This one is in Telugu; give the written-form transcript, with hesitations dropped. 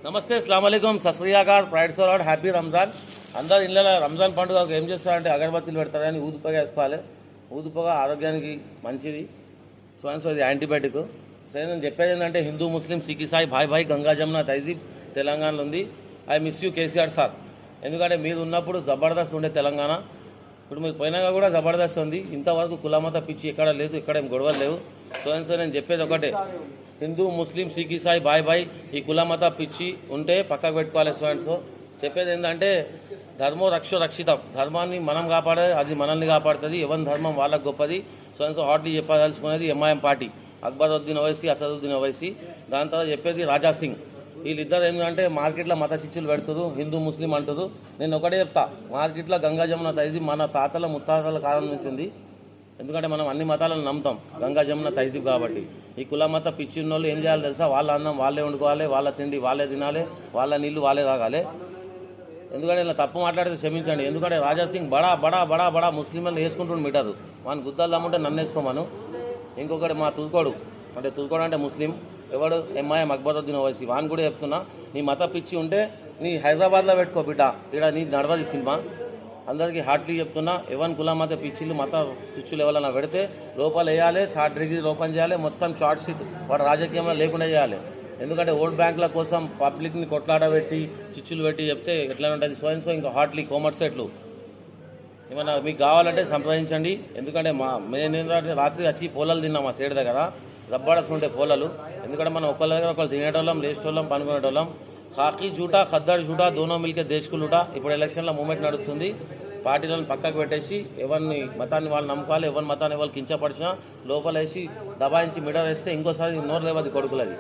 నమస్తే అస్సలాము అలైకుం సస్రియాకార్ ప్రైడ్ సోలాడ్ హ్యాపీ రంజాన్. అందరు ఇళ్ళ రంజాన్ పండుగ ఏం చేస్తారంటే అగరబత్తీలు పెడతారని ఊదుపొగ వేసుకోవాలి. ఊదుపొగ ఆరోగ్యానికి మంచిది. సో ఇది యాంటీబయాటిక్. సరే నేను చెప్పేది ఏంటంటే హిందూ ముస్లిం సిక్ ఇసాయి భాయ్ భాయ్ గంగా జమున తహజీబ్ తెలంగాణలో ఉంది. I miss you KCR sir. ఎందుకంటే మీరు ఉన్నప్పుడు జబర్దస్త్ ఉండే తెలంగాణ. ఇప్పుడు మీరు పోయినాక కూడా జబర్దస్త్ ఉంది. ఇంతవరకు కులమత పిచ్చి ఎక్కడ లేదు, ఇక్కడ ఏం గొడవలు లేవు. సో నేను చెప్పేది ఒకటే, హిందూ ముస్లిం సిక్ ఇసాయి బాయ్ బాయ్ ఈ కులమత పిచ్చి ఉంటే పక్కకు పెట్టుకోవాలి. సో చెప్పేది ఏంటంటే ధర్మో రక్షితం. ధర్మాన్ని మనం కాపాడే, అది మనల్ని కాపాడుతుంది. ఎవరి ధర్మం వాళ్ళకు గొప్పది. సో హార్ట్లీ చెప్పదలుచుకునేది ఎంఐఎం పార్టీ, అక్బరుద్దీన్ ఓవైసీ, అసదుద్దీన్ ఓవైసీ. దాని తర్వాత చెప్పేది రాజా సింగ్. వీళ్ళిద్దరు ఏంటంటే మార్కెట్లో మత చిచ్చులు పెడుతురు, హిందూ ముస్లిం అంటారు. నేను ఒకటే చెప్తా, మార్కెట్లో గంగా జమున తహజీబ్ మన తాతల ముత్తాతల కాలం నుంచి ఉంది. ఎందుకంటే మనం అన్ని మతాలను నమ్ముతాం గంగా జమున తహజీబ్ కాబట్టి. ఈ కుల మత పిచ్చి ఉన్న వాళ్ళు ఏం చేయాలి తెలుసా? వాళ్ళ అన్నం వాళ్ళే వండుకోవాలి, వాళ్ళ తిండి వాళ్ళే తినాలి, వాళ్ళ నీళ్లు వాళ్ళే తాగాలి. ఎందుకంటే ఇలా తప్పు మాట్లాడితే క్షమించండి. ఎందుకంటే రాజా సింగ్ బడా బడా బడా బడా ముస్లింలను వేసుకుంటుండు మీటరు. మన గుద్దాలు దమ్ముంటే నన్ను వేసుకోమను. ఇంకొకటి మా తుర్కోడు అంటే ముస్లిం, ఎవడు ఎంఐఎం అక్బరుద్దీన్ ఓవైసీ. వాని కూడా చెప్తున్నా, నీ మత పిచ్చి ఉంటే నీ హైదరాబాద్లో పెట్టుకో బిడ్డ, ఇక్కడ నీ నడవది సినిమా. అందరికీ హార్ట్లీ చెప్తున్నా, ఎవరి కుల మత పిచ్చిలు మత పిచ్చులు ఎవరైనా పెడితే లోపల వేయాలి, 3rd డిగ్రీ ఓపెన్ చేయాలి, మొత్తం షార్ట్ షీట్ వాడు రాజకీయంలో లేకుండా చేయాలి. ఎందుకంటే ఓట్ బ్యాంకుల కోసం పబ్లిక్ని కొట్లాడబెట్టి చిచ్చులు పెట్టి చెప్తే ఎట్లా ఉంటుంది. సో ఇంకా హార్ట్లీ కోమర్సెట్లు ఏమన్నా మీకు కావాలంటే సంప్రదించండి. ఎందుకంటే నేను రాత్రి వచ్చి పోలాలు తిన్నాం మా సైడ్ దగ్గర, జబ్బర్దస్త్ ఉంటే పోలాలు. ఎందుకంటే మనం ఒకళ్ళ దగ్గర ఒకళ్ళు తినేటోళ్ళం, లేచేటోళ్ళం, పనుకునేటోళ్ళం. ఖాకీ జూటా ఖద్దర్ జూటా దోనో మిల్కే దేశ్ కు లూటా. ఇప్పుడు ఎలక్షన్ల మూమెంట్ నడుస్తుంది. పార్టీలను పక్కకు పెట్టేసి ఎవరిని మతాన్ని వాళ్ళు నమ్ముకోవాలి. ఎవరి మతాన్ని వాళ్ళు కించపరిచినా లోపల వేసి దబాయించి మిడ వేస్తే ఇంకోసారి నోరు లేవది కొడుకులది.